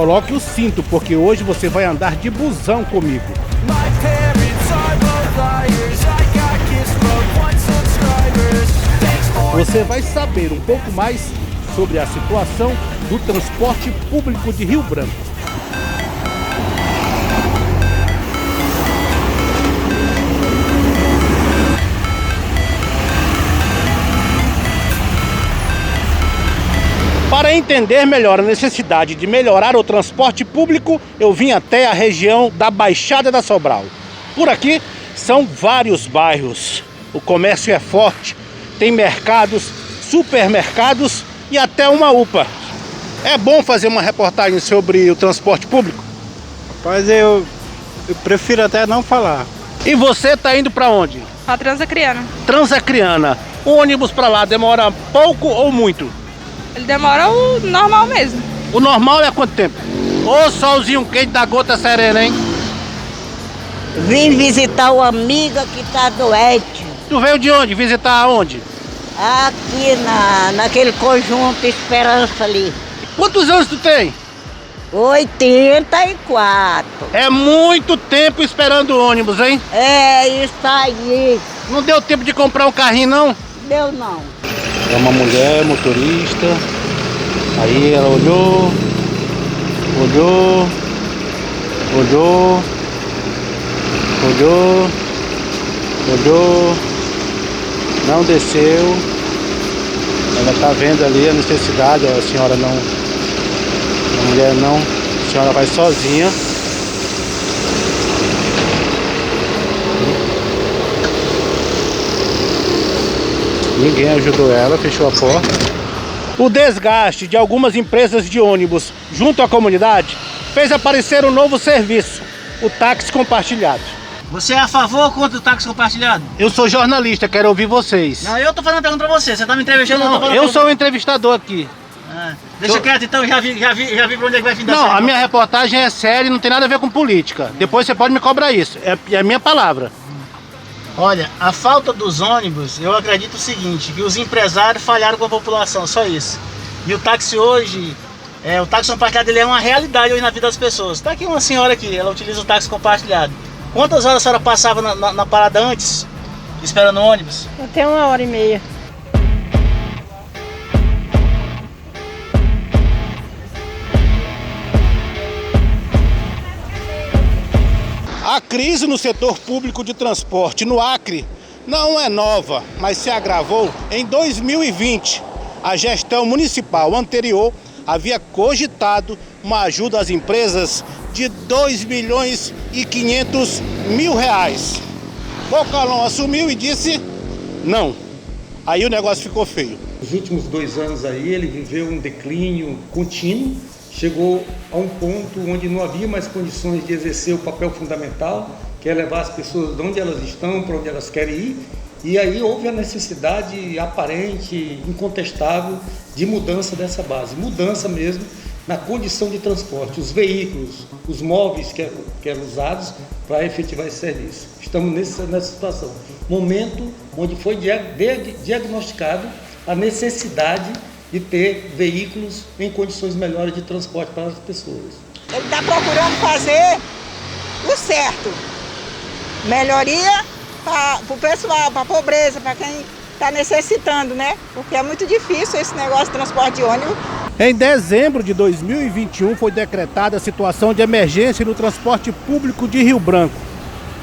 Coloque o cinto, porque hoje você vai andar de busão comigo. Você vai saber um pouco mais sobre a situação do transporte público de Rio Branco. Para entender melhor a necessidade de melhorar o transporte público, eu vim até a região da Baixada da Sobral. Por aqui são vários bairros. O comércio é forte, tem mercados, supermercados e até uma UPA. É bom fazer uma reportagem sobre o transporte público? Rapaz, eu prefiro até não falar. E você está indo para onde? A Transacriana. Transacriana. O ônibus para lá demora pouco ou muito? Ele demora o normal mesmo. O normal é quanto tempo? Ô solzinho quente da gota serena, hein? Vim visitar uma amiga que tá doente. Tu veio de onde? Visitar aonde? Aqui naquele conjunto Esperança ali. Quantos anos tu tem? 84. É muito tempo esperando o ônibus, hein? É isso aí. Não deu tempo de comprar um carrinho, não? Deu não. É uma mulher motorista. Aí ela olhou. Não desceu. Ela tá vendo ali a necessidade. A senhora não. A mulher não. A senhora vai sozinha. Ninguém ajudou ela, fechou a porta. O desgaste de algumas empresas de ônibus junto à comunidade fez aparecer um novo serviço, o táxi compartilhado. Você é a favor ou contra o táxi compartilhado? Eu sou jornalista, quero ouvir vocês. Não, eu tô fazendo uma pergunta pra você. Você tá me entrevistando? Não, eu sou o entrevistador aqui. Deixa quieto então, já vi pra onde é que vai fim da Não, série. a minha reportagem é séria e não tem nada a ver com política. Depois você pode me cobrar isso, é a minha palavra. Olha, a falta dos ônibus, eu acredito o seguinte, que os empresários falharam com a população, só isso. E o táxi hoje, o táxi compartilhado ele é uma realidade hoje na vida das pessoas. Tá aqui uma senhora aqui, ela utiliza o táxi compartilhado. Quantas horas a senhora passava na parada antes, esperando o ônibus? Até 1h30. A crise no setor público de transporte no Acre não é nova, mas se agravou em 2020. A gestão municipal anterior havia cogitado uma ajuda às empresas de R$2.500.000. Bocalão assumiu e disse não. Aí o negócio ficou feio. Nos últimos 2 anos aí ele viveu um declínio contínuo. Chegou a um ponto onde não havia mais condições de exercer o papel fundamental, que é levar as pessoas de onde elas estão, para onde elas querem ir. E aí houve a necessidade aparente, incontestável, de mudança dessa base. Mudança mesmo na condição de transporte, os veículos, os móveis que eram usados para efetivar esse serviço. Estamos nessa situação. Momento onde foi diagnosticado a necessidade de ter veículos em condições melhores de transporte para as pessoas. Ele está procurando fazer o certo. Melhoria para o pessoal, para a pobreza, para quem está necessitando, né? Porque é muito difícil esse negócio de transporte de ônibus. Em dezembro de 2021 foi decretada a situação de emergência no transporte público de Rio Branco.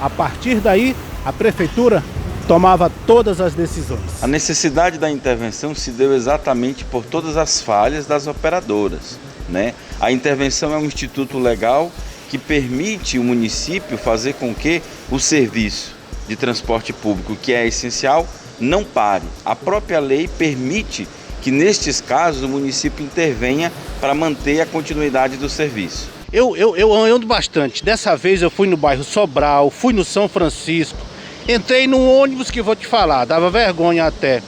A partir daí, a prefeitura tomava todas as decisões. A necessidade da intervenção se deu exatamente por todas as falhas das operadoras, né? A intervenção é um instituto legal que permite o município fazer com que o serviço de transporte público, que é essencial, não pare. A própria lei permite que, nestes casos, o município intervenha para manter a continuidade do serviço. Eu ando bastante. Dessa vez eu fui no bairro Sobral, fui no São Francisco, entrei num ônibus que vou te falar, dava vergonha até.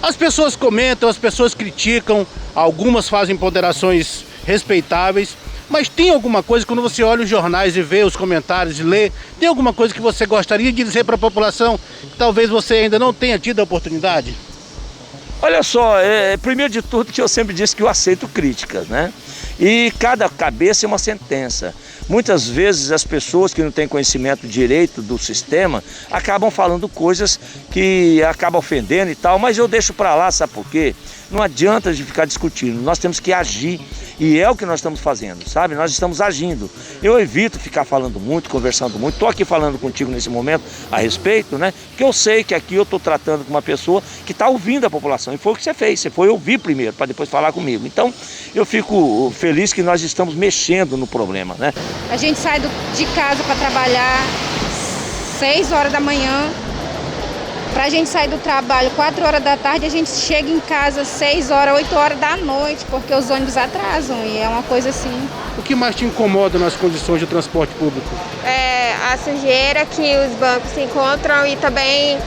As pessoas comentam, as pessoas criticam, algumas fazem ponderações respeitáveis, mas tem alguma coisa, quando você olha os jornais e vê os comentários e lê, tem alguma coisa que você gostaria de dizer para a população que talvez você ainda não tenha tido a oportunidade? Olha só, primeiro de tudo que eu sempre disse que eu aceito críticas, né? E cada cabeça é uma sentença. Muitas vezes as pessoas que não têm conhecimento direito do sistema acabam falando coisas que acabam ofendendo e tal, mas eu deixo para lá, sabe por quê? Não adianta de ficar discutindo, nós temos que agir e é o que nós estamos fazendo, sabe? Nós estamos agindo. Eu evito ficar falando muito, conversando muito, estou aqui falando contigo nesse momento a respeito, né? Porque eu sei que aqui eu estou tratando com uma pessoa que está ouvindo a população e foi o que você fez, você foi ouvir primeiro para depois falar comigo. Então eu fico feliz que nós estamos mexendo no problema, né? A gente sai de casa para trabalhar 6 horas da manhã. Para a gente sair do trabalho 4 horas da tarde, a gente chega em casa 6 horas, 8 horas da noite, porque os ônibus atrasam e é uma coisa assim. O que mais te incomoda nas condições de transporte público? A sujeira que os bancos se encontram e também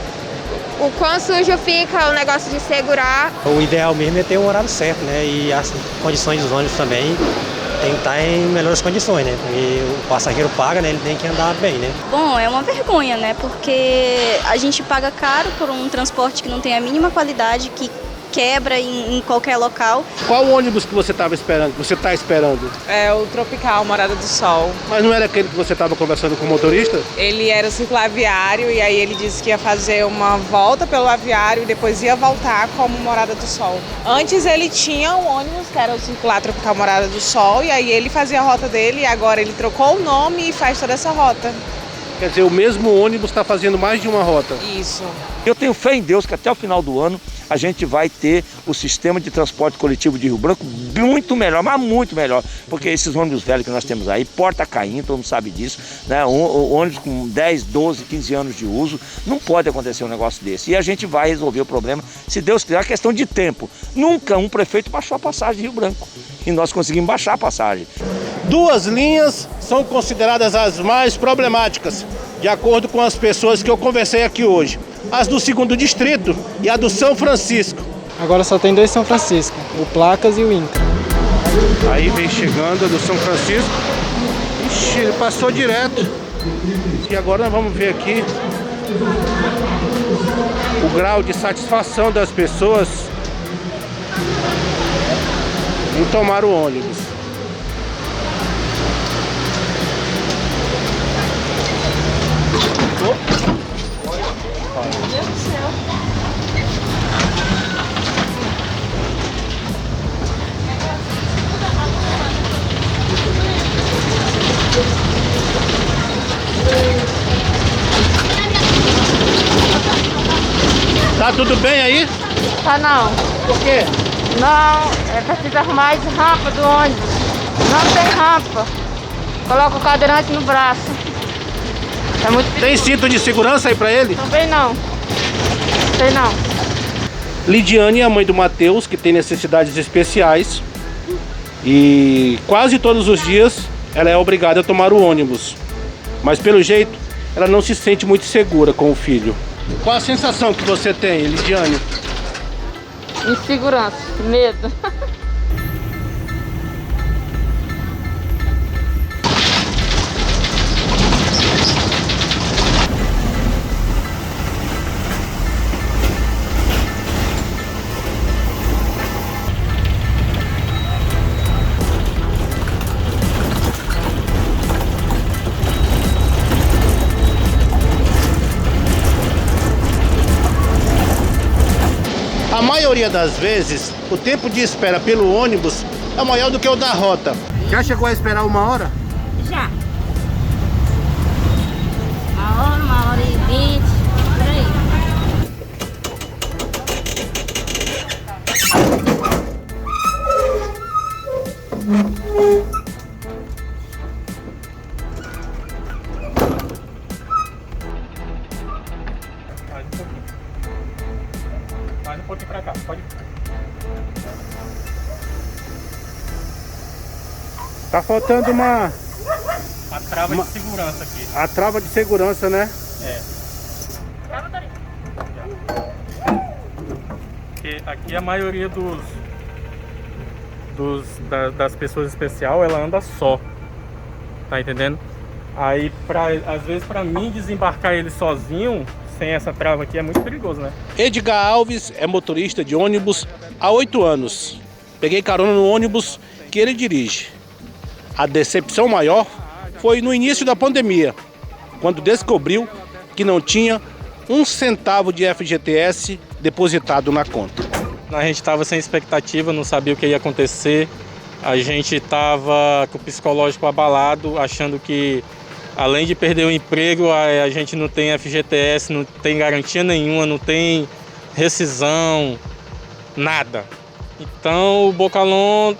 o quão sujo fica o negócio de segurar. O ideal mesmo é ter um horário certo, né? E as condições dos ônibus também tem que estar em melhores condições, né? E o passageiro paga, né? Ele tem que andar bem, né? Bom, é uma vergonha, né? Porque a gente paga caro por um transporte que não tem a mínima qualidade, que quebra em qualquer local. Qual ônibus que você estava esperando, que você está esperando? É o Tropical, Morada do Sol. Mas não era aquele que você estava conversando com o motorista? Ele era o circular aviário e aí ele disse que ia fazer uma volta pelo aviário e depois ia voltar como Morada do Sol. Antes ele tinha um ônibus que era o circular Tropical Morada do Sol e aí ele fazia a rota dele e agora ele trocou o nome e faz toda essa rota. Quer dizer, o mesmo ônibus está fazendo mais de uma rota? Isso. Eu tenho fé em Deus que até o final do ano a gente vai ter o sistema de transporte coletivo de Rio Branco muito melhor, mas muito melhor, porque esses ônibus velhos que nós temos aí, porta caindo, todo mundo sabe disso, né? Ônibus com 10, 12, 15 anos de uso, não pode acontecer um negócio desse. E a gente vai resolver o problema, se Deus quiser, é questão de tempo. Nunca um prefeito baixou a passagem de Rio Branco e nós conseguimos baixar a passagem. 2 linhas são consideradas as mais problemáticas, de acordo com as pessoas que eu conversei aqui hoje. As do 2º Distrito e a do São Francisco. Agora só tem 2 São Francisco, o Placas e o Inca. Aí vem chegando a do São Francisco. Ixi, ele passou direto. E agora nós vamos ver aqui o grau de satisfação das pessoas em tomar o ônibus. Meu Deus do céu. Tá tudo bem aí? Tá não. Por quê? Não, é preciso arrumar as rampas do ônibus. Não tem rampa. Coloca o cadeirante no braço. É muito perigoso. Tem cinto de segurança aí pra ele? Também não. Sei não. Lidiane é a mãe do Matheus, que tem necessidades especiais. E quase todos os dias ela é obrigada a tomar o ônibus. Mas pelo jeito, ela não se sente muito segura com o filho. Qual a sensação que você tem, Lidiane? Insegurança, medo. A maioria das vezes, o tempo de espera pelo ônibus é maior do que o da rota. Já chegou a esperar 1 hora? Já. 1 hora e 20, por aí. Mais um pouquinho pra cá, pode. Tá faltando uma trava de segurança aqui. A trava de segurança, né? É. Porque aqui a maioria das pessoas especial, ela anda só. Tá entendendo? Aí, às vezes, pra mim desembarcar ele sozinho, sem essa trava aqui, é muito perigoso, né? Edgar Alves é motorista de ônibus há 8 anos. Peguei carona no ônibus que ele dirige. A decepção maior foi no início da pandemia, quando descobriu que não tinha um centavo de FGTS depositado na conta. A gente estava sem expectativa, não sabia o que ia acontecer. A gente estava com o psicológico abalado, achando que, além de perder o emprego, a gente não tem FGTS, não tem garantia nenhuma, não tem rescisão, nada. Então o Bocalhon,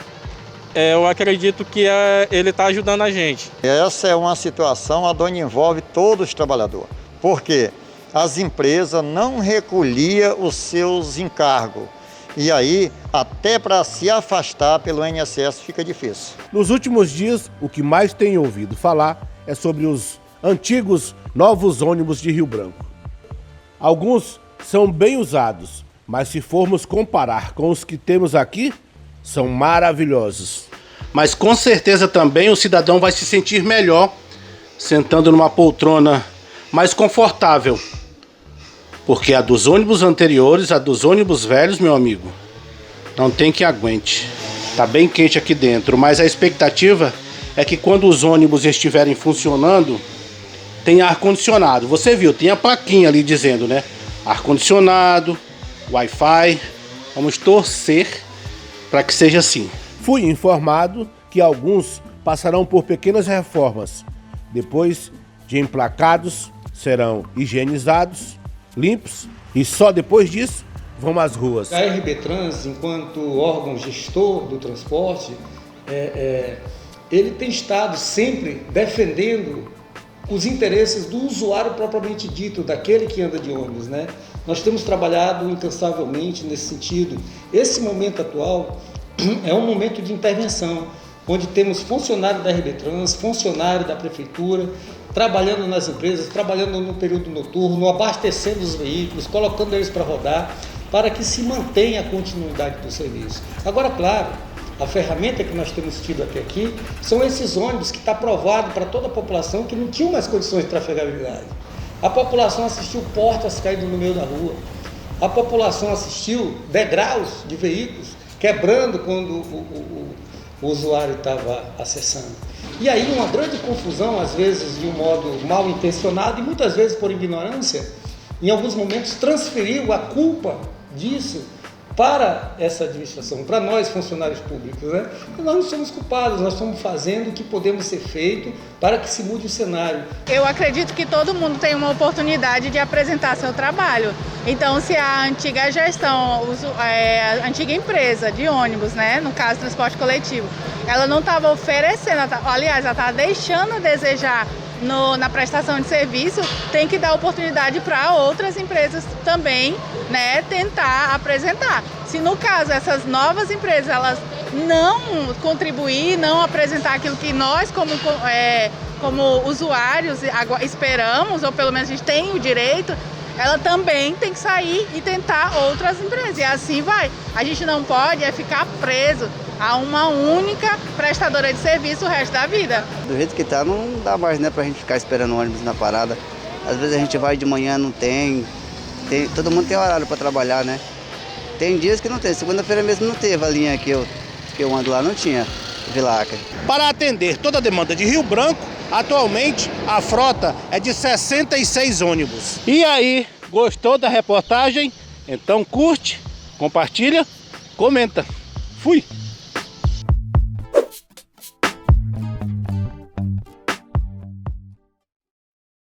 eu acredito que ele está ajudando a gente. Essa é uma situação onde envolve todos os trabalhadores. Por quê? As empresas não recolhiam os seus encargos. E aí, até para se afastar pelo INSS fica difícil. Nos últimos dias, o que mais tenho ouvido falar é sobre os antigos novos ônibus de Rio Branco. Alguns são bem usados, mas se formos comparar com os que temos aqui, são maravilhosos. Mas com certeza também o cidadão vai se sentir melhor sentando numa poltrona mais confortável. Porque a dos ônibus anteriores, a dos ônibus velhos, meu amigo, não tem que aguente. Tá bem quente aqui dentro, mas a expectativa é que quando os ônibus estiverem funcionando, tem ar-condicionado. Você viu, tem a plaquinha ali dizendo, né? Ar-condicionado, Wi-Fi. Vamos torcer para que seja assim. Fui informado que alguns passarão por pequenas reformas. Depois de emplacados, serão higienizados, limpos, e só depois disso vão às ruas. A RB Trans, enquanto órgão gestor do transporte, ele tem estado sempre defendendo os interesses do usuário propriamente dito, daquele que anda de ônibus, né? Nós temos trabalhado incansavelmente nesse sentido. Esse momento atual é um momento de intervenção, onde temos funcionário da RB Trans, funcionário da prefeitura, trabalhando nas empresas, trabalhando no período noturno, abastecendo os veículos, colocando eles para rodar, para que se mantenha a continuidade do serviço. Agora, claro, a ferramenta que nós temos tido até aqui são esses ônibus que está provado para toda a população que não tinha mais condições de trafegabilidade. A população assistiu portas caindo no meio da rua. A população assistiu degraus de veículos quebrando quando o usuário estava acessando. E aí uma grande confusão, às vezes de um modo mal intencionado e muitas vezes por ignorância, em alguns momentos transferiu a culpa disso para essa administração, para nós funcionários públicos, né? E nós não somos culpados, nós estamos fazendo o que podemos ser feito para que se mude o cenário. Eu acredito que todo mundo tem uma oportunidade de apresentar seu trabalho. Então, se a antiga gestão, a antiga empresa de ônibus, né, no caso transporte coletivo, ela não estava oferecendo, aliás, ela estava deixando a desejar na prestação de serviço, tem que dar oportunidade para outras empresas também, né, tentar apresentar. Se no caso essas novas empresas elas não contribuir, não apresentar aquilo que nós como usuários esperamos, ou pelo menos a gente tem o direito, ela também tem que sair e tentar outras empresas. E assim vai. A gente não pode ficar preso a uma única prestadora de serviço o resto da vida. Do jeito que tá, não dá mais, né, pra gente ficar esperando o ônibus na parada. Às vezes a gente vai de manhã, não tem. Todo mundo tem horário para trabalhar, né? Tem dias que não tem. Segunda-feira mesmo não teve a linha que eu ando lá, não tinha Vila Acre. Para atender toda a demanda de Rio Branco, atualmente a frota é de 66 ônibus. E aí, gostou da reportagem? Então curte, compartilha, comenta. Fui!